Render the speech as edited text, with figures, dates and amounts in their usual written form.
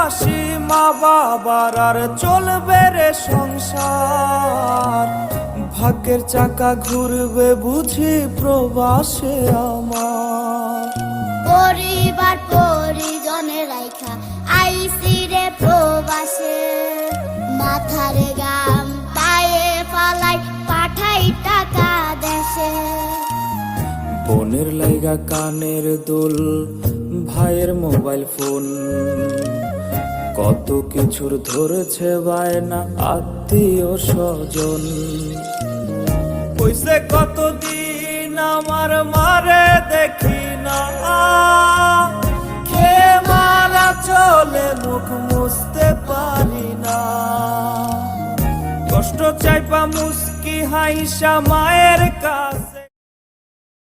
হাসি মা বাবার আর চলবে রে সংসার। ভাগ্যের চাকা ঘুরবে বুঝি প্রবাসে আমার। পরিবার পরিজনে রাইখা আইসি রে প্রবাসে, মাথার গাম পায়ে ফালাই পাঠাই টাকা দেশে। বোনের লাইগা কানের দুল, ভাইয়ের মোবাইল ফোন, কত কিছুর ধরেছে বায়না আত্মীয় স্বজন। কইছে কতদিন আমার মারে দেখি না, খেয়ে মারা চলে মুখ মুছতে পারি না। কষ্ট চাইপা মুস্কি হাইসা মায়ের